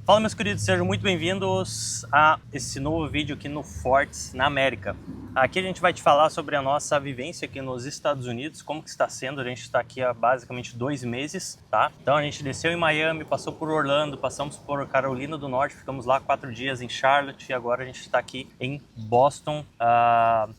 Fala, meus queridos, sejam muito bem-vindos a esse novo vídeo aqui no Fortes na América. Aqui a gente vai te falar sobre a nossa vivência aqui nos Estados Unidos, como que está sendo. A gente está aqui há basicamente 2 meses, tá? Então a gente desceu em Miami, passou por Orlando, passamos por Carolina do Norte, ficamos lá 4 dias em Charlotte e agora a gente está aqui em Boston.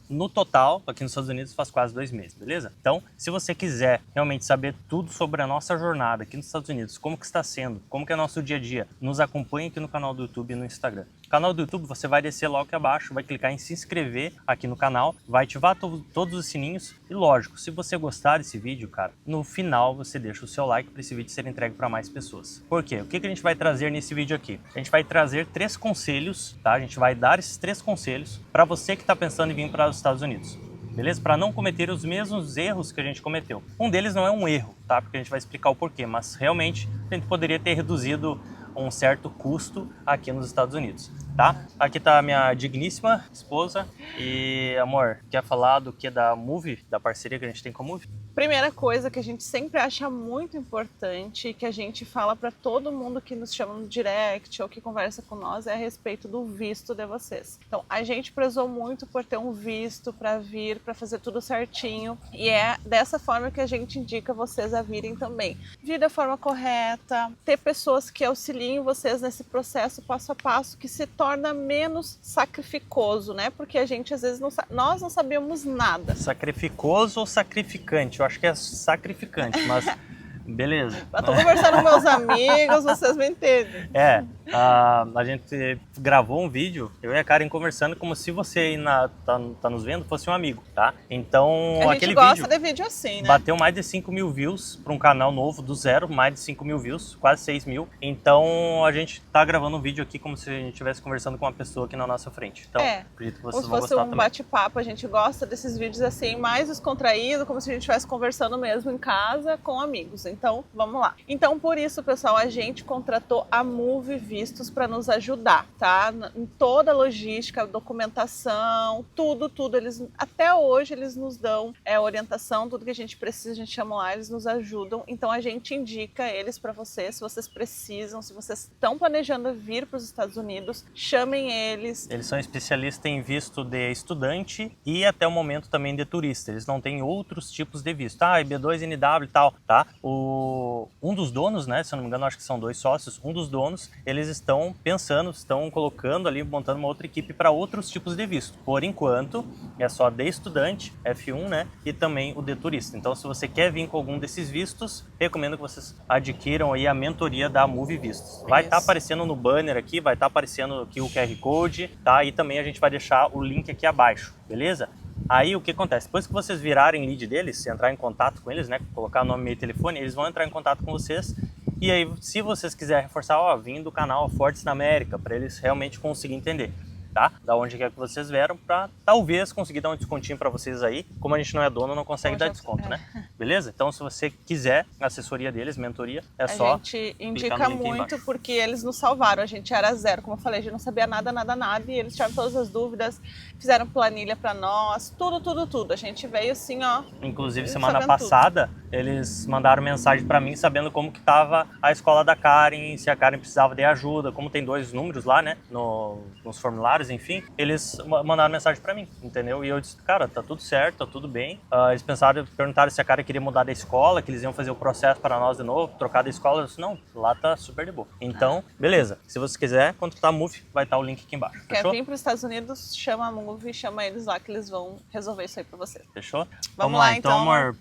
No total, aqui nos Estados Unidos faz quase 2 meses, beleza? Então, se você quiser realmente saber tudo sobre a nossa jornada aqui nos Estados Unidos, como que está sendo, como que é nosso dia a dia, nos acompanhe aqui no canal do YouTube e no Instagram. No canal do YouTube você vai descer logo aqui abaixo, vai clicar em se inscrever aqui no canal, vai ativar todos os sininhos e lógico, se você gostar desse vídeo, cara, no final você deixa o seu like para esse vídeo ser entregue para mais pessoas. Por quê? O que a gente vai trazer nesse vídeo aqui? A gente vai trazer 3 conselhos, tá? A gente vai dar esses 3 conselhos para você que está pensando em vir para os Estados Unidos. Beleza? Para não cometer os mesmos erros que a gente cometeu. Um deles não é um erro, tá? Porque a gente vai explicar o porquê, mas realmente a gente poderia ter reduzido um certo custo aqui nos Estados Unidos, tá? Aqui tá a minha digníssima esposa e, amor, quer falar do que da Move, da parceria que a gente tem com a Move? Primeira coisa que a gente sempre acha muito importante, que a gente fala para todo mundo que nos chama no direct ou que conversa com nós, é a respeito do visto de vocês. Então, a gente prezou muito por ter um visto para vir, para fazer tudo certinho, e é dessa forma que a gente indica vocês a virem também. Vir da forma correta, ter pessoas que auxiliem vocês nesse processo passo a passo, que se torna menos sacrificoso, né? Porque a gente às vezes nós não sabíamos nada. Sacrificoso ou sacrificante? Eu acho que é sacrificante, mas beleza. Eu tô conversando com meus amigos, vocês me entendem. A gente gravou um vídeo, eu e a Karen conversando como se você aí tá nos vendo fosse um amigo, tá? Então, a aquele gente gosta vídeo de vídeo assim, né? bateu mais de 5 mil views para um canal novo, do zero, mais de 5 mil views, quase 6 mil. Então, a gente tá gravando um vídeo aqui como se a gente estivesse conversando com uma pessoa aqui na nossa frente. Então, acredito que vocês vão gostar também. Como se fosse um bate-papo, a gente gosta desses vídeos assim, mais descontraído, como se a gente estivesse conversando mesmo em casa com amigos. Então, vamos lá. Então, por isso, pessoal, a gente contratou a Move Vistos para nos ajudar, tá? Em toda a logística, documentação, tudo. Até hoje, eles nos dão orientação, tudo que a gente precisa, a gente chama lá, eles nos ajudam. Então, a gente indica eles para vocês, se vocês precisam, se vocês estão planejando vir para os Estados Unidos, chamem eles. Eles são especialistas em visto de estudante e até o momento também de turista. Eles não têm outros tipos de visto. B2, NW e tal, tá? Um dos donos, né, se eu não me engano, acho que são 2 sócios, um dos donos, eles estão colocando ali, montando uma outra equipe para outros tipos de visto. Por enquanto, é só de estudante, F1, né, e também o de turista. Então, se você quer vir com algum desses vistos, recomendo que vocês adquiram aí a mentoria da Move Vistos. Vai estar aparecendo no banner aqui, vai estar aparecendo aqui o QR Code, tá? E também a gente vai deixar o link aqui abaixo, beleza? Aí o que acontece? Depois que vocês virarem lead deles, entrar em contato com eles, né, colocar nome, e-mail e telefone, eles vão entrar em contato com vocês. E aí, se vocês quiserem reforçar, vim do canal Fortes na América, para eles realmente conseguirem entender, tá? Da onde quer que vocês vieram, para talvez conseguir dar um descontinho para vocês aí. Como a gente não é dono, não consegue dar desconto, né? Beleza? Então, se você quiser a assessoria deles, mentoria, é só. A gente indica muito porque eles nos salvaram. A gente era zero, como eu falei, a gente não sabia nada. E eles tiraram todas as dúvidas, fizeram planilha para nós, tudo. A gente veio assim, ó. Inclusive, semana passada, eles mandaram mensagem para mim sabendo como que tava a escola da Karen, se a Karen precisava de ajuda, como tem 2 números lá, né, nos formulários, enfim, eles mandaram mensagem para mim, entendeu? E eu disse, cara, tá tudo certo, tá tudo bem. Eles perguntaram se a Karen queria mudar da escola, que eles iam fazer o processo para nós de novo, trocar da escola. Eu disse, não, lá tá super de boa. Então, beleza. Se você quiser contratar a Move, vai estar o link aqui embaixo. Quer vir para os Estados Unidos, chama a Move, chama eles lá que eles vão resolver isso aí para você. Fechou? Vamos lá, então, amor,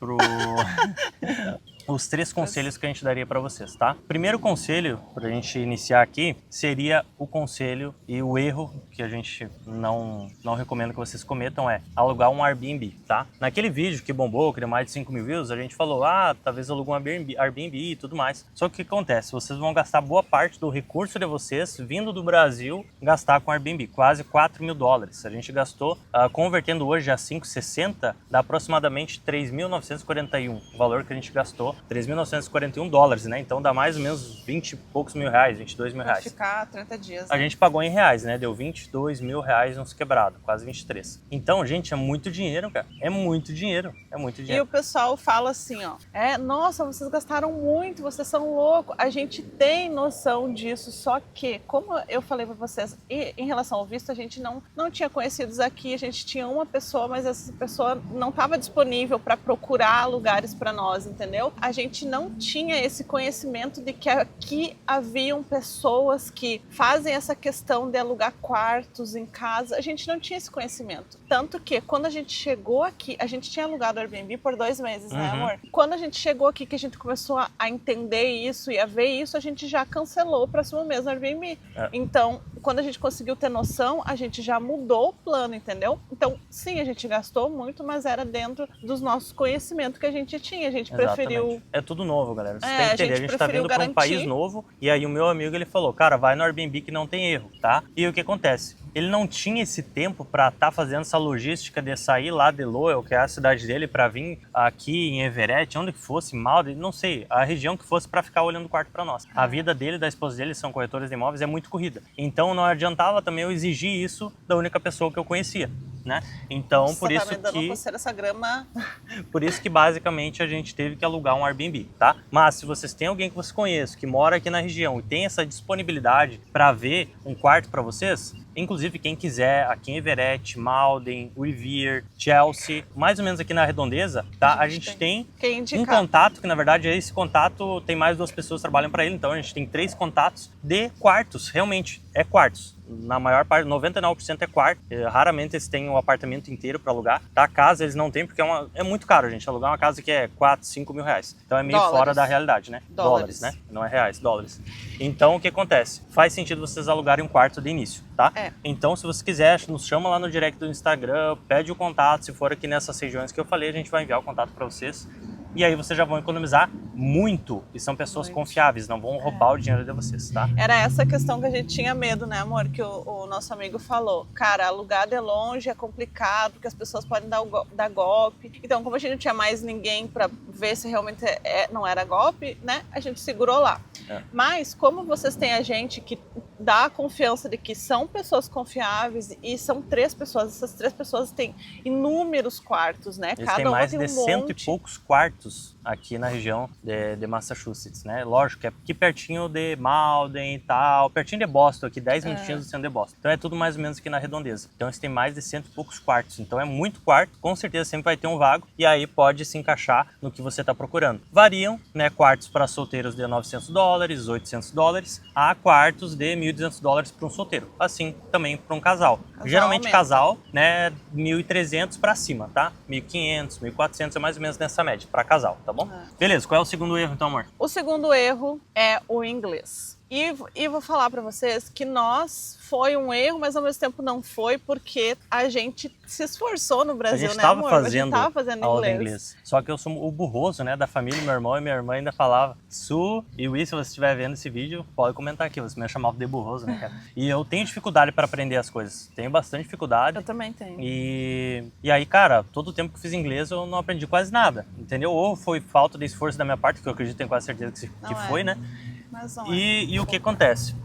os 3 conselhos que a gente daria para vocês, tá? Primeiro conselho, para a gente iniciar aqui, seria o conselho e o erro que a gente não recomenda que vocês cometam é alugar um Airbnb, tá? Naquele vídeo que bombou, que deu mais de 5 mil views, a gente falou, talvez alugue um Airbnb e tudo mais. Só que o que acontece? Vocês vão gastar boa parte do recurso de vocês, vindo do Brasil, gastar com Airbnb, quase 4 mil dólares. A gente gastou, convertendo hoje a 5,60, dá aproximadamente 3.941, o valor que a gente gastou $3.941, né? Então dá mais ou menos 20 e poucos mil reais, 22 mil Vai reais. ficar 30 dias. A Né? gente pagou em reais, né? Deu 22 mil reais uns quebrados, quase 23. Então, gente, é muito dinheiro, cara. É muito dinheiro. É muito E dinheiro. o pessoal fala assim, ó, nossa, vocês gastaram muito, vocês são loucos. A gente tem noção disso, só que, como eu falei para vocês, em relação ao visto, a gente não tinha conhecidos aqui, a gente tinha uma pessoa, mas essa pessoa não estava disponível para procurar lugares para nós, entendeu? A gente não tinha esse conhecimento de que aqui haviam pessoas que fazem essa questão de alugar quartos em casa. A gente não tinha esse conhecimento. Tanto que, quando a gente chegou aqui, a gente tinha alugado o Airbnb por 2 meses, né, amor? Quando a gente chegou aqui, que a gente começou a entender isso e a ver isso, a gente já cancelou o próximo mês no Airbnb. Então, quando a gente conseguiu ter noção, a gente já mudou o plano, entendeu? Então, sim, a gente gastou muito, mas era dentro dos nossos conhecimentos que a gente tinha. A gente preferiu... É tudo novo, galera. Você tem que a entender. A gente tá vindo para um país novo e aí o meu amigo, ele falou, cara, vai no Airbnb que não tem erro, tá? E o que acontece? Ele não tinha esse tempo para estar fazendo essa logística de sair lá de Lowell, que é a cidade dele, para vir aqui em Everett, onde que fosse, Malden, não sei, a região que fosse, para ficar olhando o quarto para nós. A vida dele e da esposa dele, são corretores de imóveis, é muito corrida. Então não adiantava também eu exigir isso da única pessoa que eu conhecia, né? Então, Nossa, por isso tá me dando que... coceira essa grama. Por isso que basicamente a gente teve que alugar um Airbnb, tá? Mas se vocês têm alguém que você conhece, que mora aqui na região e tem essa disponibilidade para ver um quarto para vocês, inclusive quem quiser aqui em Everett, Malden, Revere, Chelsea, mais ou menos aqui na redondeza, tá? A gente tem um contato, que na verdade esse contato tem mais 2 pessoas que trabalham para ele, então a gente tem 3 contatos de quartos, realmente é quartos. Na maior parte, 99% é quarto. Raramente eles têm um apartamento inteiro para alugar. Da casa eles não têm, porque é muito caro, gente. Alugar uma casa que é 4, 5 mil reais. Então é meio fora da realidade, né? Dólares, né? Não é reais, dólares. Então o que acontece? Faz sentido vocês alugarem um quarto de início, tá? Então se você quiser, nos chama lá no direct do Instagram, pede o contato. Se for aqui nessas regiões que eu falei, a gente vai enviar o contato para vocês. E aí vocês já vão economizar muito. E são pessoas confiáveis, não vão roubar o dinheiro de vocês, tá? Era essa questão que a gente tinha medo, né, amor? Que o nosso amigo falou. Cara, alugar de longe é complicado, porque as pessoas podem dar golpe. Então, como a gente não tinha mais ninguém para ver se realmente não era golpe, né? A gente segurou lá. Mas, como vocês têm a gente que dá a confiança de que são pessoas confiáveis e são 3 pessoas, essas 3 pessoas têm inúmeros quartos, né? Eles têm mais de 100 e poucos quartos aqui na região de Massachusetts, né? Lógico que é aqui pertinho de Malden e tal, pertinho de Boston, aqui 10 minutinhos do centro de Boston. Então é tudo mais ou menos aqui na redondeza. Então eles têm mais de 100 e poucos quartos. Então é muito quarto, com certeza sempre vai ter um vago e aí pode se encaixar no que você está procurando. Variam, né? Quartos para solteiros de $900, $800, a quartos de $1.200 para um solteiro. Assim também para um casal. Geralmente casal, né? 1.300 para cima, tá? 1.500, 1.400 é mais ou menos nessa média para casal, tá bom? Beleza, qual é o segundo erro então, amor? O segundo erro é o inglês. E vou falar para vocês que foi um erro, mas ao mesmo tempo não foi, porque a gente se esforçou no Brasil, né, amor? A gente tava fazendo aula de inglês. Só que eu sou o burroso, né, da família, meu irmão e minha irmã ainda falava Su, e Will, se você estiver vendo esse vídeo, pode comentar aqui, você me chamava de burroso, né, cara? E eu tenho dificuldade para aprender as coisas, tenho bastante dificuldade. Eu também tenho. E aí, cara, todo o tempo que fiz inglês eu não aprendi quase nada, entendeu? Ou foi falta de esforço da minha parte, que eu acredito, tenho quase certeza que foi, né? E o que acontece?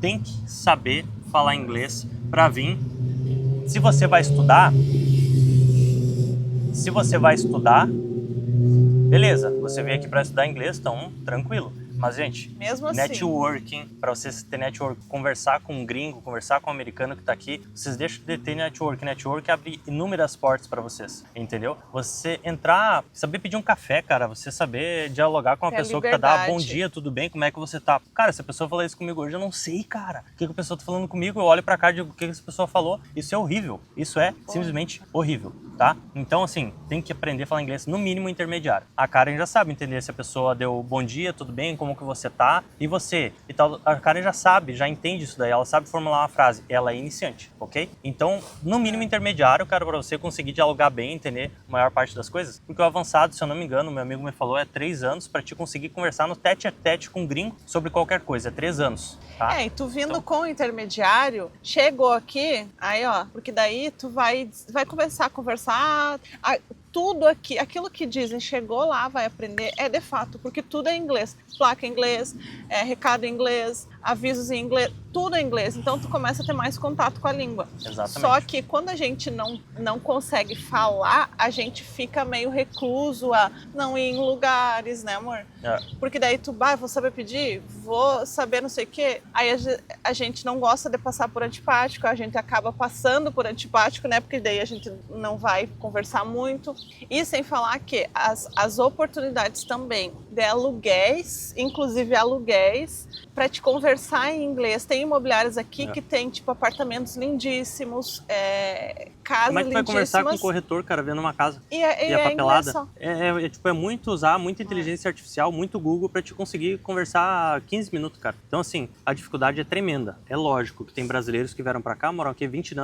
Tem que saber falar inglês para vir. Se você vai estudar, beleza, você veio aqui para estudar inglês, então tranquilo. Mas, gente, mesmo assim, networking, para vocês terem network, conversar com um gringo, conversar com um americano que tá aqui, vocês deixam de ter network. Network abre inúmeras portas para vocês, entendeu? Você entrar, saber pedir um café, cara, você saber dialogar com uma pessoa que tá dando bom dia, tudo bem, como é que você tá? Cara, se a pessoa falar isso comigo hoje, eu não sei, cara. O que a pessoa tá falando comigo? Eu olho pra cá e digo, o que essa pessoa falou? Isso é horrível. Isso é simplesmente horrível, tá? Então, assim, tem que aprender a falar inglês no mínimo intermediário. A Karen já sabe entender se a pessoa deu bom dia, tudo bem, como que você tá, e você. E tal, a Karen já sabe, já entende isso daí, ela sabe formular uma frase, ela é iniciante, ok? Então, no mínimo intermediário, cara, para você conseguir dialogar bem, entender a maior parte das coisas, porque o avançado, se eu não me engano, meu amigo me falou, é 3 anos para te conseguir conversar no tete a tete com um gringo sobre qualquer coisa, é 3 anos, tá? E tu vindo com o intermediário, chegou aqui, aí ó, porque daí tu vai começar a conversar, tudo aqui, aquilo que dizem, chegou lá, vai aprender, é de fato, porque tudo é em inglês. Placa em inglês, recado em inglês, avisos em inglês, tudo em inglês. Então tu começa a ter mais contato com a língua. Exatamente. Só que quando a gente não consegue falar, a gente fica meio recluso a não ir em lugares, né, amor? Porque daí tu, vou saber pedir, vou saber não sei o quê. Aí a gente não gosta de passar por antipático, a gente acaba passando por antipático, né? Porque daí a gente não vai conversar muito. E sem falar que as oportunidades também de aluguéis, inclusive aluguéis, para te conversar em inglês. Tem imobiliários aqui que tem, tipo, apartamentos lindíssimos, casas Como é que tu vai conversar com o corretor, cara, vendo uma casa? E a papelada? É muito usar muita inteligência artificial, muito Google para te conseguir conversar 15 minutos, cara. Então, assim, a dificuldade é tremenda. É lógico que tem brasileiros que vieram para cá, moram aqui 20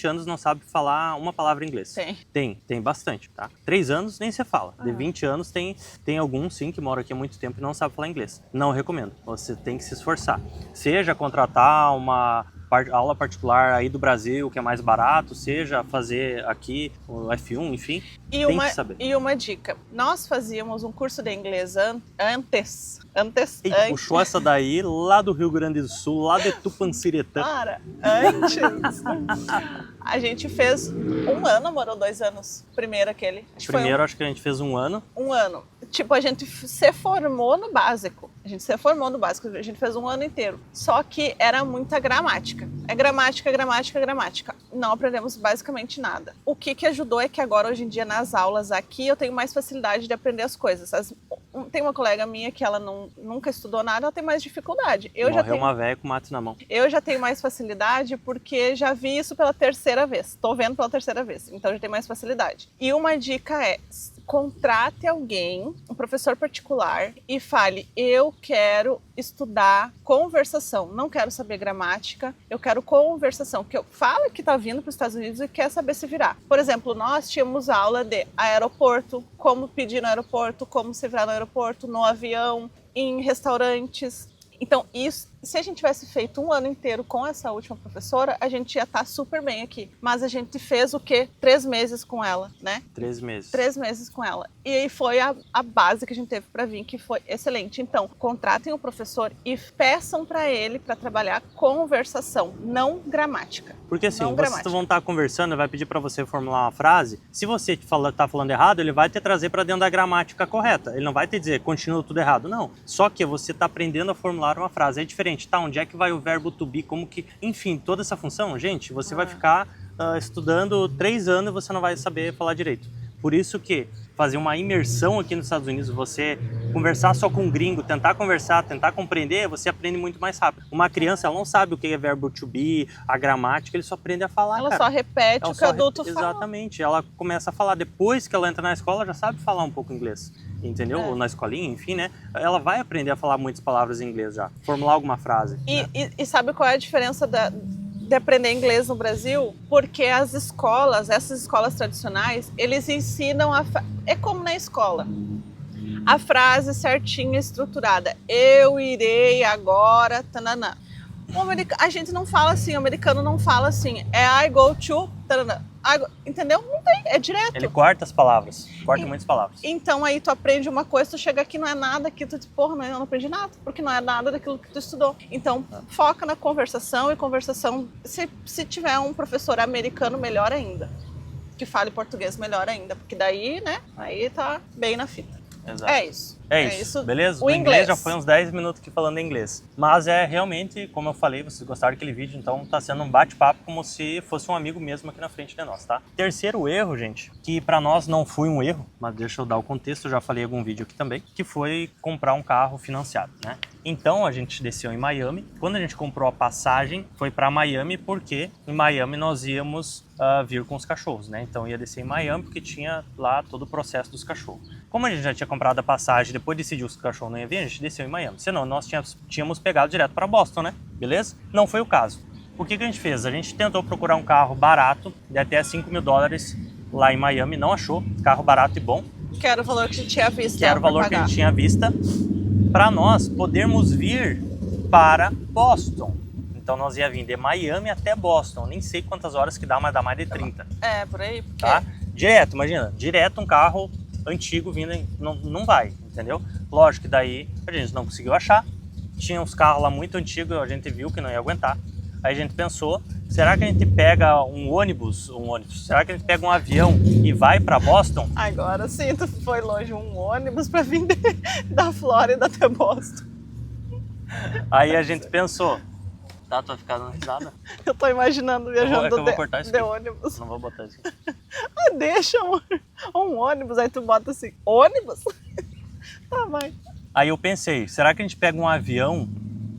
anos, não sabem falar uma palavra em inglês. Tem bastante, tá? 3 anos nem se fala. De 20 anos tem alguns, sim, que moram aqui há muito tempo e não sabem falar inglês. Não recomendo. Você tem que se esforçar. Seja contratar uma aula particular aí do Brasil, que é mais barato, seja fazer aqui o F1, enfim, tem que saber. E uma dica, nós fazíamos um curso de inglês antes. Puxou essa daí lá do Rio Grande do Sul, lá de Tupanciretã. Cara, antes. A gente fez 1 ano, amor, ou 2 anos? Primeiro aquele. Acho que a gente fez 1 ano. 1 ano. Tipo, a gente se formou no básico. A gente fez 1 ano inteiro. Só que era muita gramática. É gramática. Não aprendemos basicamente nada. O que ajudou é que agora, hoje em dia, nas aulas aqui, eu tenho mais facilidade de aprender as coisas. Tem uma colega minha que ela nunca estudou nada, ela tem mais dificuldade. Morreu uma véia com mate na mão. Eu já tenho mais facilidade porque já vi isso pela 3ª vez. Tô vendo pela 3ª vez, então já tenho mais facilidade. E uma dica é: contrate alguém, um professor particular, e fale: eu quero estudar conversação, não quero saber gramática, eu quero conversação, que eu falo que está vindo para os Estados Unidos e quer saber se virar. Por exemplo, nós tínhamos aula de aeroporto, como pedir no aeroporto, como se virar no aeroporto, no avião, em restaurantes. Então, isso, se a gente tivesse feito 1 ano inteiro com essa última professora, a gente ia estar super bem aqui. Mas a gente fez o quê? 3 meses com ela, né? 3 meses. 3 meses com ela. E aí foi a base que a gente teve para vir, que foi excelente. Então, contratem o professor e peçam para ele para trabalhar conversação, não gramática. Porque assim, vocês vão estar conversando, vai pedir para você formular uma frase. Se você está falando errado, ele vai te trazer para dentro da gramática correta. Ele não vai te dizer, continua tudo errado. Não. Só que você está aprendendo a formular uma frase. É diferente. Tá, onde é que vai o verbo to be? Como que... Enfim, toda essa função, gente, você vai ficar estudando 3 anos e você não vai saber falar direito. Por isso que fazer uma imersão aqui nos Estados Unidos, você conversar só com um gringo, tentar conversar, tentar compreender, você aprende muito mais rápido. Uma criança, ela não sabe o que é verbo to be, a gramática, ele só aprende a falar, Ela só repete o que o adulto fala. Exatamente. Ela começa a falar. Depois que ela entra na escola, já sabe falar um pouco inglês. Entendeu? Ou na escolinha, enfim, né? Ela vai aprender a falar muitas palavras em inglês já. Formular alguma frase. E sabe qual é a diferença de aprender inglês no Brasil? Porque essas escolas tradicionais, eles ensinam é como na escola. A frase certinha, estruturada. Eu irei agora, tananã. A gente não fala assim, o americano não fala assim. É I go to, tananã. Entendeu? Não tem, é direto. Ele corta as palavras, muitas palavras. Então aí tu aprende uma coisa, tu chega aqui, não é nada, aqui tu diz, porra, eu não aprendi nada, porque não é nada daquilo que tu estudou. Então foca na conversação, e conversação, se tiver um professor americano, melhor ainda. Que fale português, melhor ainda, porque daí, né, aí tá bem na fita. Exato. É isso. É isso, beleza? O inglês já foi uns 10 minutos aqui falando inglês. Mas é realmente, como eu falei, vocês gostaram daquele vídeo, então tá sendo um bate-papo como se fosse um amigo mesmo aqui na frente de nós, tá? Terceiro erro, gente, que pra nós não foi um erro, mas deixa eu dar o contexto, eu já falei em algum vídeo aqui também, que foi comprar um carro financiado, né? Então a gente desceu em Miami. Quando a gente comprou a passagem, foi para Miami porque em Miami nós íamos vir com os cachorros, né? Então ia descer em Miami porque tinha lá todo o processo dos cachorros. Como a gente já tinha comprado a passagem, depois decidiu que o cachorro não ia vir, a gente desceu em Miami. Senão nós tínhamos pegado direto para Boston, né? Beleza? Não foi o caso. O que a gente fez? A gente tentou procurar um carro barato, de até $5.000 lá em Miami, não achou. Carro barato e bom. Que era o valor que a gente tinha visto. Que era o valor que a gente tinha vista, para nós podermos vir para Boston. Então nós ia vir de Miami até Boston. Nem sei quantas horas que dá, mas dá mais de 30. É, por aí. Porque... Tá? Direto, imagina, direto um carro antigo vindo, não vai, entendeu? Lógico que daí a gente não conseguiu achar, tinha uns carros lá muito antigos, a gente viu que não ia aguentar. Aí a gente pensou, será que a gente pega um ônibus, será que a gente pega um avião e vai para Boston? Agora sim, tu foi longe, um ônibus para vir da Flórida até Boston. Aí a gente pensou, tá, tu vai ficar dando risada? Eu tô imaginando viajando de ônibus. Não vou botar isso aqui. Ah, deixa um ônibus, aí tu bota assim, ônibus? Tá, vai. Aí eu pensei, será que a gente pega um avião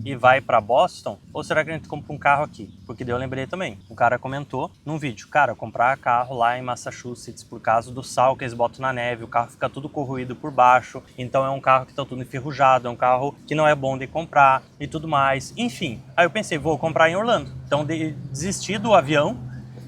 e vai para Boston? Ou será que a gente compra um carro aqui? Porque daí eu lembrei também, um cara comentou num vídeo, cara, comprar carro lá em Massachusetts por causa do sal que eles botam na neve, o carro fica tudo corroído por baixo, então é um carro que tá tudo enferrujado, é um carro que não é bom de comprar e tudo mais. Enfim, aí eu pensei, vou comprar em Orlando. Então desisti do avião,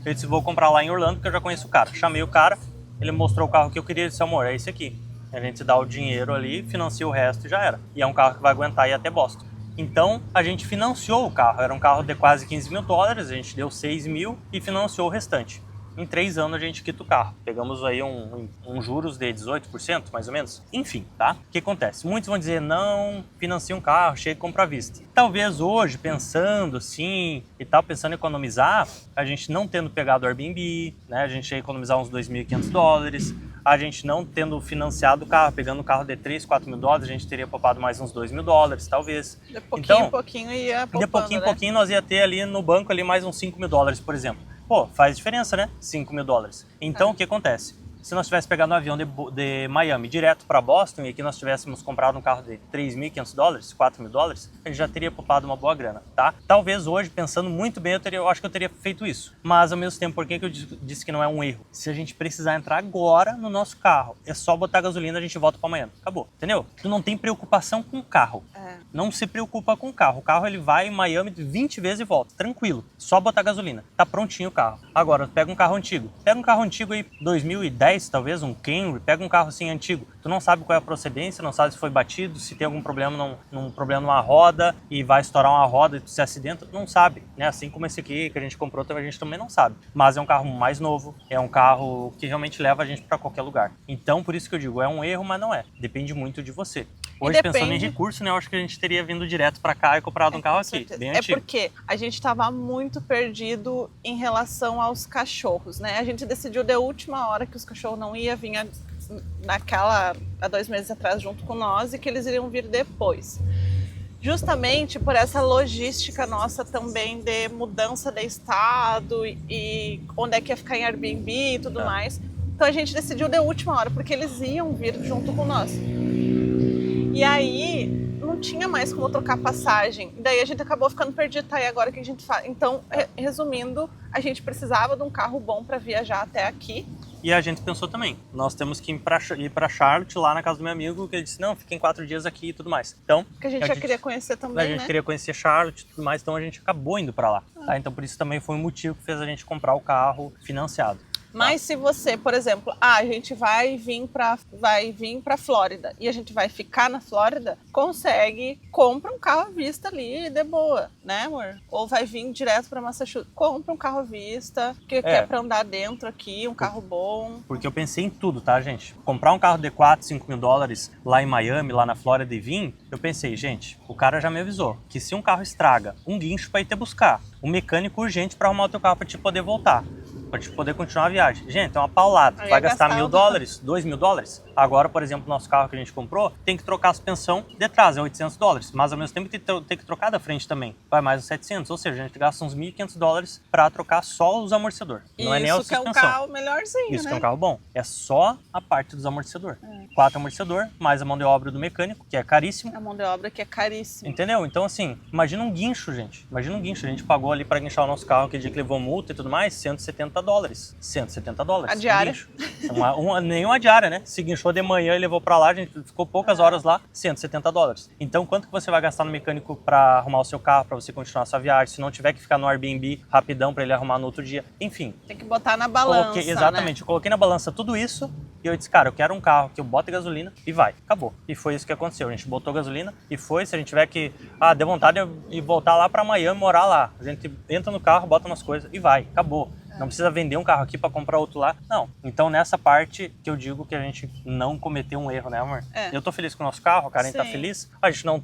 eu disse, vou comprar lá em Orlando porque eu já conheço o cara. Chamei o cara, ele mostrou o carro que eu queria, ele disse, amor, é esse aqui. A gente dá o dinheiro ali, financia o resto e já era. E é um carro que vai aguentar ir até Boston. Então a gente financiou o carro, era um carro de quase 15 mil dólares, a gente deu 6 mil e financiou o restante. Em 3 anos a gente quita o carro. Pegamos aí um juros de 18%, mais ou menos. Enfim, tá? O que acontece? Muitos vão dizer, não, financia um carro, chega e compra à vista. Talvez hoje, pensando assim e tal, pensando em economizar, a gente não tendo pegado o Airbnb, né? A gente ia economizar uns 2.500 dólares. A gente não tendo financiado o carro, pegando o carro de 3, 4 mil dólares, a gente teria poupado mais uns 2 mil dólares, talvez. De pouquinho em pouquinho ia poupando, de pouquinho em né? pouquinho nós ia ter ali no banco ali mais uns 5 mil dólares, por exemplo. Pô, faz diferença, né? 5 mil dólares. Então, o que acontece? Se nós tivéssemos pegado um avião de Miami direto para Boston e aqui nós tivéssemos comprado um carro de 3.500 dólares, 4 mil dólares, a gente já teria poupado uma boa grana, tá? Talvez hoje, pensando muito bem, eu acho que eu teria feito isso. Mas, ao mesmo tempo, por que eu disse que não é um erro? Se a gente precisar entrar agora no nosso carro, é só botar gasolina e a gente volta para Miami. Acabou, entendeu? Tu não tem preocupação com o carro. Não se preocupa com o carro. O carro ele vai em Miami 20 vezes e volta, tranquilo. Só botar gasolina. Tá prontinho o carro. Agora, pega um carro antigo. Pega um carro antigo aí, 2010, talvez, um Camry. Pega um carro assim antigo. Tu não sabe qual é a procedência, não sabe se foi batido, se tem algum problema numa roda e vai estourar uma roda e tu se acidenta. Não sabe, né? Assim como esse aqui que a gente comprou, a gente também não sabe. Mas é um carro mais novo, é um carro que realmente leva a gente para qualquer lugar. Então, por isso que eu digo, é um erro, mas não é. Depende muito de você. Hoje, pensando em recurso, né, eu acho que a gente teria vindo direto para cá e comprado um carro aqui, bem antigo. É porque a gente estava muito perdido em relação aos cachorros, né? A gente decidiu de última hora que os cachorros não iam vir há 2 meses atrás junto com nós e que eles iriam vir depois. Justamente por essa logística nossa também de mudança de estado e onde é que ia ficar em Airbnb e tudo mais. Então a gente decidiu de última hora, porque eles iam vir junto com nós. E aí, não tinha mais como trocar passagem. Daí a gente acabou ficando perdido. Tá, e agora o que a gente faz? Então, resumindo, a gente precisava de um carro bom para viajar até aqui. E a gente pensou também, nós temos que ir para Charlotte, lá na casa do meu amigo, que ele disse, não, fiquem 4 dias aqui e tudo mais. Então, que a gente já queria conhecer também, a gente queria conhecer Charlotte e tudo mais, então a gente acabou indo para lá. Tá? Então, por isso também foi um motivo que fez a gente comprar o carro financiado. Mas se você, por exemplo, a gente vai vir para Flórida e a gente vai ficar na Flórida, compra um carro à vista ali de boa, né, amor? Ou vai vir direto para Massachusetts, compra um carro à vista, que quer para andar dentro aqui, um carro bom. Porque eu pensei em tudo, tá, gente? Comprar um carro de 4, 5 mil dólares lá em Miami, lá na Flórida e vir, eu pensei, gente, o cara já me avisou que se um carro estraga, um guincho para ir te buscar, um mecânico urgente para arrumar o teu carro para te poder voltar. Pra gente poder continuar a viagem. Gente, é uma paulada. Vai gastar 1.000 dólares, 2.000 dólares. Agora, por exemplo, nosso carro que a gente comprou, tem que trocar a suspensão de trás, é 800 dólares. Mas ao mesmo tempo tem que trocar da frente também. Vai mais uns 700. Ou seja, a gente gasta uns 1.500 dólares para trocar só os amortecedores. Não é nem a suspensão. Isso que é um carro melhorzinho, Isso né? que é um carro bom. É só a parte dos amortecedores. 4 amortecedores, mais a mão de obra do mecânico, que é caríssimo. A mão de obra que é caríssima. Entendeu? Então, assim, imagina um guincho, gente. Imagina um guincho. A gente pagou ali para guinchar o nosso carro, que dia que levou multa e tudo mais, 170 dólares. 170 dólares. A diária. Nenhuma diária, né? Se guinchou de manhã e levou pra lá, a gente ficou poucas horas lá, 170 dólares. Então, quanto que você vai gastar no mecânico pra arrumar o seu carro, pra você continuar a sua viagem, se não tiver que ficar no Airbnb rapidão pra ele arrumar no outro dia? Enfim. Tem que botar na balança, exatamente. Né? Eu coloquei na balança tudo isso e eu disse, cara, eu quero um carro que eu bote gasolina e vai. Acabou. E foi isso que aconteceu. A gente botou gasolina e foi. Se a gente tiver que, deu vontade de voltar lá pra Miami, morar lá. A gente entra no carro, bota umas coisas e vai. Acabou. Não precisa vender um carro aqui para comprar outro lá. Não. Então nessa parte que eu digo que a gente não cometeu um erro, né, amor? Eu tô feliz com o nosso carro, a Karen tá feliz. A gente não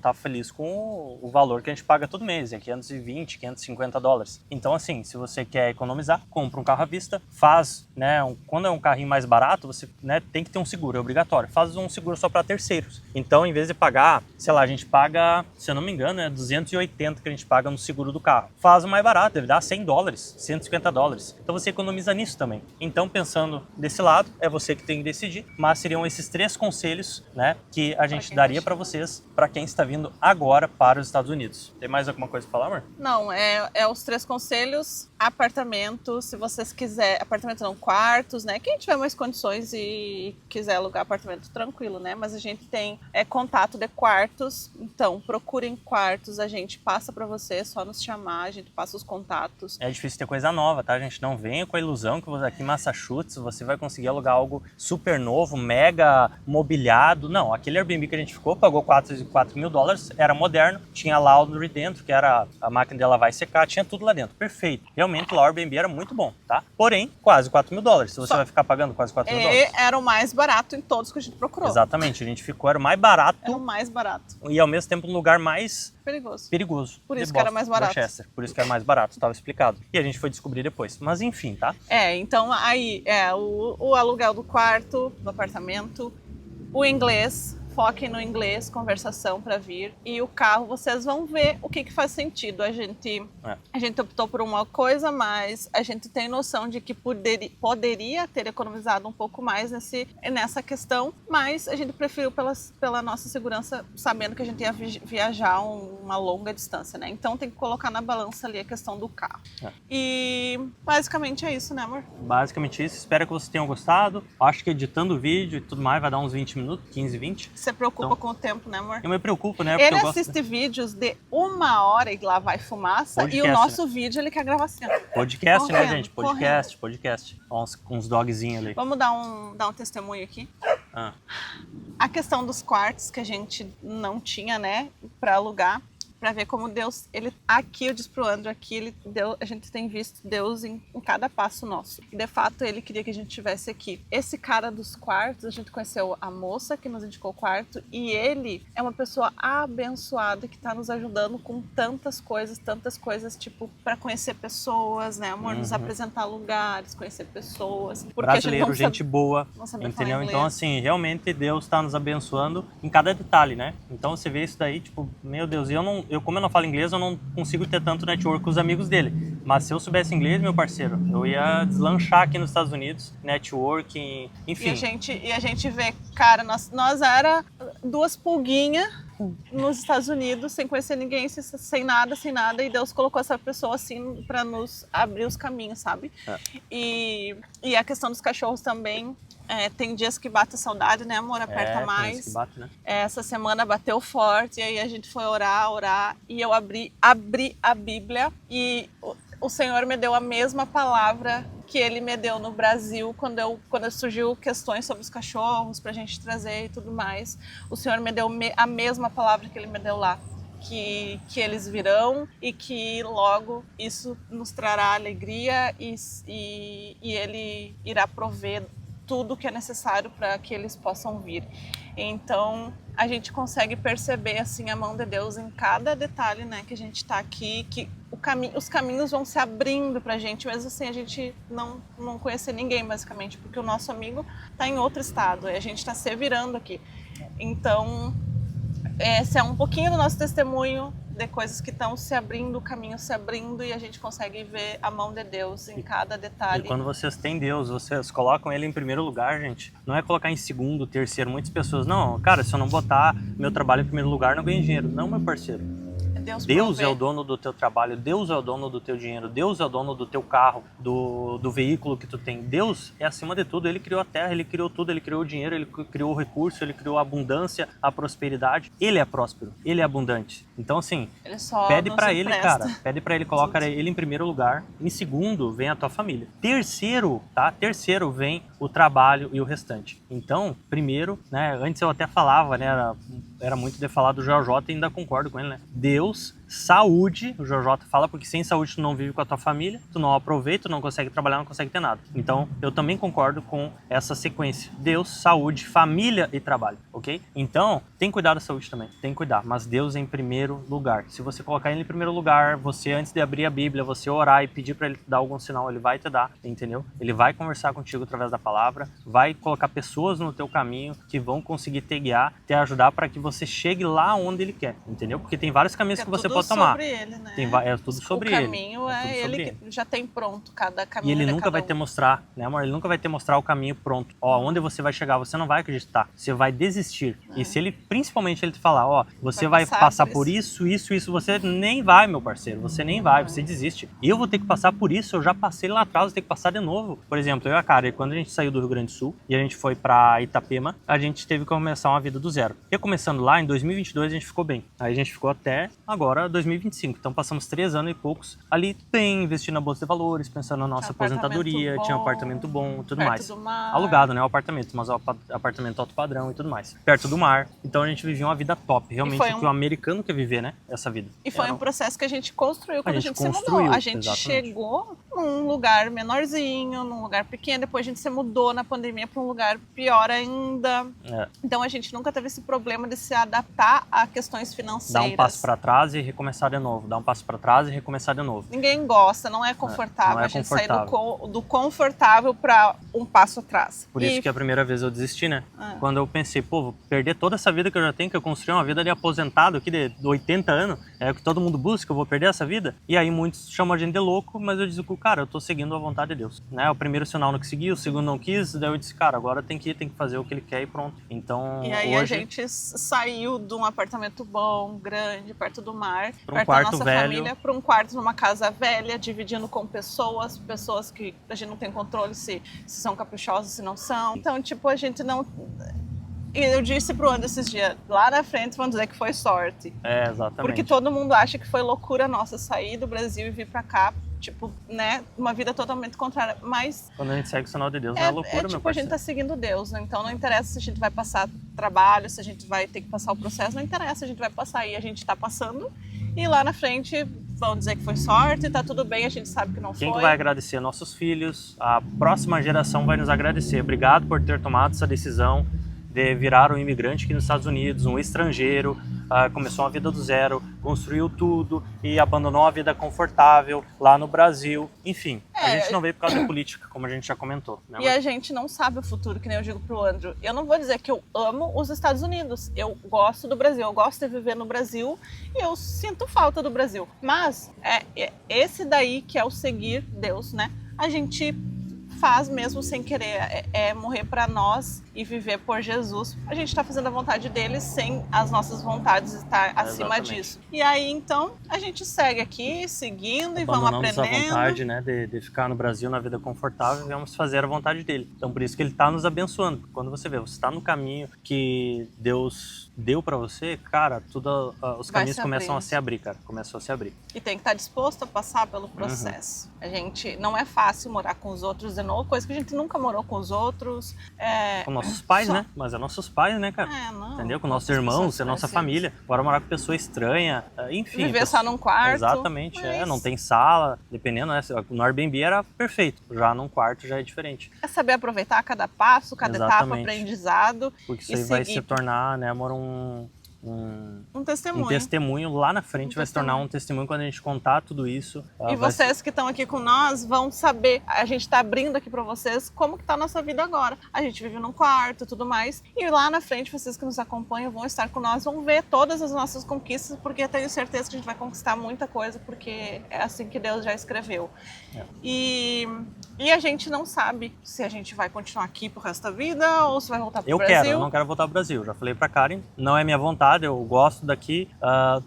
tá feliz com o valor que a gente paga todo mês, é 520, 550 dólares. Então assim, se você quer economizar, compra um carro à vista, faz, né, quando é um carrinho mais barato, você, né, tem que ter um seguro, é obrigatório. Faz um seguro só para terceiros. Então, em vez de pagar, sei lá, a gente paga, se eu não me engano, é 280 que a gente paga no seguro do carro. Faz o mais barato, deve dar 100 dólares, 150 dólares. Então você economiza nisso também. Então, pensando desse lado, é você que tem que decidir, mas seriam esses 3 conselhos, né, que a gente daria para vocês, para quem está vindo agora para os Estados Unidos. Tem mais alguma coisa para falar, amor? Não, é os 3 conselhos. Apartamento, se vocês quiserem, apartamento não, quartos, né? Quem tiver mais condições e quiser alugar apartamento, tranquilo, né? Mas a gente tem contato de quartos, então procurem quartos, a gente passa para você, é só nos chamar, a gente passa os contatos. É difícil ter coisa nova, tá, gente? Não venha com a ilusão que aqui em Massachusetts você vai conseguir alugar algo super novo, mega mobiliado. Não, aquele Airbnb que a gente ficou, pagou 4 mil dólares, era moderno, tinha laundry dentro, que era a máquina de lavar e secar, tinha tudo lá dentro, perfeito. Realmente lá o Airbnb era muito bom, tá? Porém, quase 4 mil dólares. Se você vai ficar pagando quase 4 mil dólares. Era o mais barato em todos que a gente procurou. Exatamente, a gente ficou, era o mais barato. Era o mais barato. E ao mesmo tempo um lugar mais perigoso. Por isso que era mais barato. Rochester. Por isso que era mais barato, estava explicado. E a gente foi descobrir depois. Mas enfim, tá? Então aí o aluguel do quarto, do apartamento, o inglês. Foquem no inglês, conversação para vir. E o carro, vocês vão ver o que faz sentido. A gente optou por uma coisa, mas a gente tem noção de que poderia ter economizado um pouco mais nessa questão, mas a gente preferiu pela nossa segurança, sabendo que a gente ia viajar uma longa distância, né? Então tem que colocar na balança ali a questão do carro. E basicamente é isso, né, amor? Basicamente isso. Espero que vocês tenham gostado. Acho que editando o vídeo e tudo mais vai dar uns 20 minutos, 15, 20. Você preocupa com o tempo, né, amor? Eu me preocupo, né? Ele assiste vídeos de 1 hora e lá vai fumaça. Podcast, e o nosso vídeo ele quer gravar assim. Podcast, correndo, né, gente? Podcast. Uns dogzinhos ali. Vamos dar um testemunho aqui. A questão dos quartos que a gente não tinha, né, para alugar. Para ver como Deus, aqui eu disse pro Andrew, a gente tem visto Deus em cada passo nosso. E de fato ele queria que a gente estivesse aqui. Esse cara dos quartos, a gente conheceu a moça que nos indicou o quarto e ele é uma pessoa abençoada que está nos ajudando com tantas coisas, tipo, para conhecer pessoas, né, amor? Nos apresentar lugares, conhecer pessoas. Porque brasileiro, gente boa, entendeu? Então, assim, realmente Deus está nos abençoando em cada detalhe, né? Então você vê isso daí, tipo, meu Deus, como eu não falo inglês, eu não consigo ter tanto network com os amigos dele. Mas se eu soubesse inglês, meu parceiro, eu ia deslanchar aqui nos Estados Unidos, networking, enfim. E a gente vê, cara, nós era 2 pulguinhas nos Estados Unidos, sem conhecer ninguém, sem nada, e Deus colocou essa pessoa assim para nos abrir os caminhos, sabe? E a questão dos cachorros também. Tem dias que bate saudade, né, amor? Aperta mais. Que bate, né? Essa semana bateu forte, e aí a gente foi orar, e eu abri a Bíblia, e o Senhor me deu a mesma palavra que Ele me deu no Brasil, quando surgiu questões sobre os cachorros, pra gente trazer e tudo mais. O Senhor me deu a mesma palavra que Ele me deu lá. Que eles virão e que logo isso nos trará alegria e Ele irá prover tudo que é necessário para que eles possam vir. Então, a gente consegue perceber assim a mão de Deus em cada detalhe, né, que a gente está aqui, que os caminhos vão se abrindo para a gente, mesmo assim a gente não conhecer ninguém, basicamente, porque o nosso amigo está em outro estado e a gente está se virando aqui. Então, esse é um pouquinho do nosso testemunho de coisas que estão se abrindo, o caminho se abrindo e a gente consegue ver a mão de Deus em cada detalhe. E quando vocês têm Deus, vocês colocam Ele em primeiro lugar, gente. Não é colocar em segundo, terceiro. Muitas pessoas, não, cara, se eu não botar meu trabalho em primeiro lugar, não ganho dinheiro. Não, meu parceiro. Deus é o dono do teu trabalho, Deus é o dono do teu dinheiro, Deus é o dono do teu carro, do veículo que tu tem. Deus é acima de tudo, Ele criou a terra, Ele criou tudo, Ele criou o dinheiro, Ele criou o recurso, Ele criou a abundância, a prosperidade. Ele é próspero, Ele é abundante. Então assim, pede pra Ele, cara, pede pra Ele, coloca Ele em primeiro lugar. Em segundo, vem a tua família. Terceiro, tá? Terceiro vem o trabalho e o restante. Então, primeiro, né, antes eu até falava, né, era muito de falar do Joel J e ainda concordo com ele, né? Deus saúde, o JJ fala, porque sem saúde tu não vive com a tua família, tu não aproveita, tu não consegue trabalhar, não consegue ter nada. Então, eu também concordo com essa sequência. Deus, saúde, família e trabalho, ok? Então, tem que cuidar da saúde também, tem que cuidar, mas Deus em primeiro lugar. Se você colocar ele em primeiro lugar, você antes de abrir a Bíblia, você orar e pedir para ele dar algum sinal, ele vai te dar, entendeu? Ele vai conversar contigo através da palavra, vai colocar pessoas no teu caminho que vão conseguir te guiar, te ajudar para que você chegue lá onde ele quer, entendeu? Porque tem vários caminhos que você pode tomar. Sobre ele, né? É tudo sobre ele. O caminho é ele que já tem pronto, cada caminho. E ele nunca vai te mostrar, né, amor? Ele nunca vai te mostrar o caminho pronto. Ó, onde você vai chegar, você não vai acreditar. Você vai desistir. E se ele, principalmente, ele te falar, ó, você vai passar por isso, você nem vai, meu parceiro. Você nem vai, você desiste. Eu vou ter que passar por isso, eu já passei lá atrás, vou ter que passar de novo. Por exemplo, eu e a Karen, quando a gente saiu do Rio Grande do Sul e a gente foi pra Itapema, a gente teve que começar uma vida do zero. E começando lá, em 2022, a gente ficou bem. Aí a gente ficou até agora, 2025. Então passamos 3 anos e poucos ali bem, investindo na bolsa de valores, pensando na nossa aposentadoria, tinha um apartamento bom, tudo mais. Alugado, né, o apartamento, mas o apartamento alto padrão e tudo mais. Perto do mar. Então a gente vivia uma vida top. Realmente o que o americano quer viver, né, essa vida. E foi um processo que a gente construiu quando a gente se mudou. A gente chegou num lugar menorzinho, num lugar pequeno, depois a gente se mudou na pandemia para um lugar pior ainda. Então a gente nunca teve esse problema de se adaptar a questões financeiras. Dar um passo para trás e recomeçar de novo. Dar um passo para trás e recomeçar de novo. Ninguém gosta, não é confortável. Não é a gente confortável. sair do confortável para um passo atrás. Por isso que a primeira vez eu desisti, né? Quando eu pensei, pô, vou perder toda essa vida que eu já tenho, que eu construí uma vida de aposentado aqui de 80 anos, é o que todo mundo busca, eu vou perder essa vida? E aí muitos chamam a gente de louco, mas eu digo, cara, eu tô seguindo a vontade de Deus, né? O primeiro sinal não consegui, o segundo não quis, daí eu disse, cara, agora tem que fazer o que ele quer e pronto. Então, e aí hoje, a gente saiu de um apartamento bom, grande, perto do mar, perto quarto da nossa velho, família, para um quarto numa casa velha, dividindo com pessoas que a gente não tem controle se são caprichosos, se não são. Então, tipo, a gente não... E eu disse pro André esses dias, lá na frente vão dizer que foi sorte. Exatamente. Porque todo mundo acha que foi loucura nossa sair do Brasil e vir pra cá, tipo, né, uma vida totalmente contrária. Mas quando a gente segue o sinal de Deus, não é loucura, meu tipo, parceiro. a gente tá seguindo Deus, né? Então não interessa se a gente vai passar trabalho, se a gente vai ter que passar o processo, não interessa, a gente vai passar e a gente tá passando. E lá na frente vão dizer que foi sorte, tá tudo bem, a gente sabe que não foi. Quem que vai agradecer? Nossos filhos, a próxima geração vai nos agradecer. Obrigado por ter tomado essa decisão de virar um imigrante aqui nos Estados Unidos, um estrangeiro, começou uma vida do zero, construiu tudo e abandonou uma vida confortável lá no Brasil. Enfim, a gente não veio por causa da política, como a gente já comentou. Né? E a gente não sabe o futuro, que nem eu digo pro Andrew. Eu não vou dizer que eu amo os Estados Unidos. Eu gosto do Brasil, eu gosto de viver no Brasil e eu sinto falta do Brasil. Mas é esse daí que é o seguir Deus, né? A gente faz mesmo sem querer, é morrer para nós e viver por Jesus. A gente está fazendo a vontade dele sem as nossas vontades estar acima disso. E aí, então, a gente segue aqui, seguindo e vamos aprendendo. A vontade, né, de ficar no Brasil na vida confortável e vamos fazer a vontade dele. Então, por isso que ele está nos abençoando. Quando você vê, você está no caminho que Deus deu para você, cara, os caminhos começam a se abrir, cara. Começam a se abrir. E tem que estar disposto a passar pelo processo. A gente, não é fácil morar com os outros de novo, coisa que a gente nunca morou com os outros. Com nossos pais, né? Mas é nossos pais, né, cara? Entendeu? Com nossos irmãos, é nossa família. Agora morar com pessoa estranha, enfim. Viver só num quarto. Exatamente, não tem sala, dependendo, né? No Airbnb era perfeito, já num quarto já é diferente. É saber aproveitar cada passo, cada etapa, aprendizado. Porque isso aí vai se tornar, né, amor, um testemunho lá na frente, vai se tornar um testemunho quando a gente contar tudo isso. E vocês que estão aqui com nós vão saber, a gente está abrindo aqui para vocês como que tá a nossa vida agora. A gente vive num quarto e tudo mais, e lá na frente vocês que nos acompanham vão estar com nós, vão ver todas as nossas conquistas, porque eu tenho certeza que a gente vai conquistar muita coisa, porque é assim que Deus já escreveu. E a gente não sabe se a gente vai continuar aqui pro resto da vida ou se vai voltar pro Brasil. Eu não quero voltar pro Brasil, já falei pra Karen, não é minha vontade, eu gosto daqui,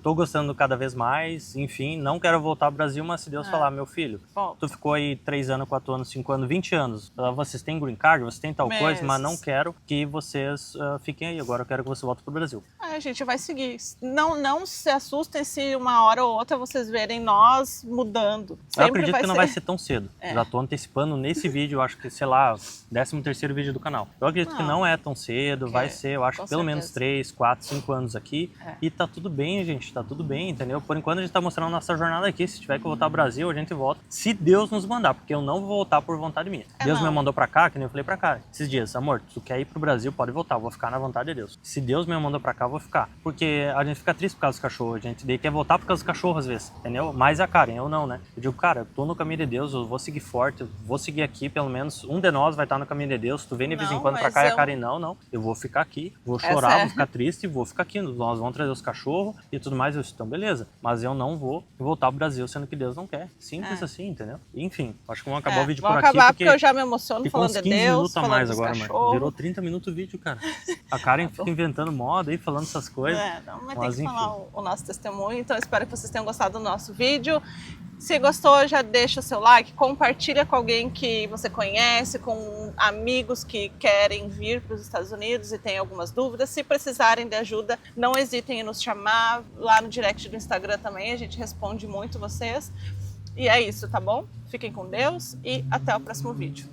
tô gostando cada vez mais, enfim, não quero voltar ao Brasil, mas se Deus falar, meu filho, tu ficou aí 3 anos, 4 anos, 5 anos, 20 anos, vocês têm green card, vocês têm tal coisa, mas não quero que vocês fiquem aí, agora eu quero que você volte pro Brasil. A gente vai seguir, não se assustem se uma hora ou outra vocês verem nós mudando. Eu acredito que não vai ser tão cedo, já tô antecipando nesse vídeo, acho que, sei lá, 13º vídeo do canal. Eu acredito que não é tão cedo, vai ser, eu acho, pelo menos 3, 4, 5 anos anos aqui e tá tudo bem, gente, tá tudo bem, entendeu? Por enquanto a gente tá mostrando nossa jornada aqui, se tiver que voltar ao Brasil, a gente volta, se Deus nos mandar, porque eu não vou voltar por vontade minha. Deus me mandou pra cá, que nem eu falei pra cá, esses dias, amor, tu quer ir pro Brasil, pode voltar, eu vou ficar na vontade de Deus. Se Deus me mandou pra cá, eu vou ficar, porque a gente fica triste por causa dos cachorros, a gente daí quer voltar por causa dos cachorros às vezes, entendeu? Mas a Karen, eu não, né? Eu digo, cara, eu tô no caminho de Deus, eu vou seguir forte, eu vou seguir aqui, pelo menos um de nós vai estar no caminho de Deus, tu vem de vez em quando pra cá e a Karen não, eu vou ficar aqui, vou chorar, vou ficar triste, vou ficar aqui, nós vamos trazer os cachorros e tudo mais, então beleza, mas eu não vou voltar pro Brasil, sendo que Deus não quer, simples assim, entendeu? Enfim, acho que vamos acabar o vídeo por aqui, porque eu já me emociono falando de Deus, 15 minutos a mais agora, mano. Virou 30 minutos o vídeo, cara. A Karen fica inventando moda aí, falando essas coisas. Mas tem que falar o nosso testemunho, então espero que vocês tenham gostado do nosso vídeo. Se gostou, já deixa o seu like, compartilha com alguém que você conhece, com amigos que querem vir para os Estados Unidos e tem algumas dúvidas. Se precisarem de ajuda, não hesitem em nos chamar. Lá no direct do Instagram também, a gente responde muito vocês. E é isso, tá bom? Fiquem com Deus e até o próximo vídeo.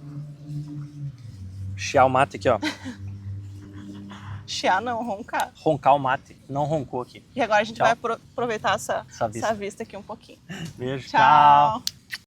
Chiar o mate aqui, ó. Chiar não, roncar. Roncar o mate, não roncou aqui. E agora a gente vai aproveitar essa vista aqui um pouquinho. Beijo, tchau.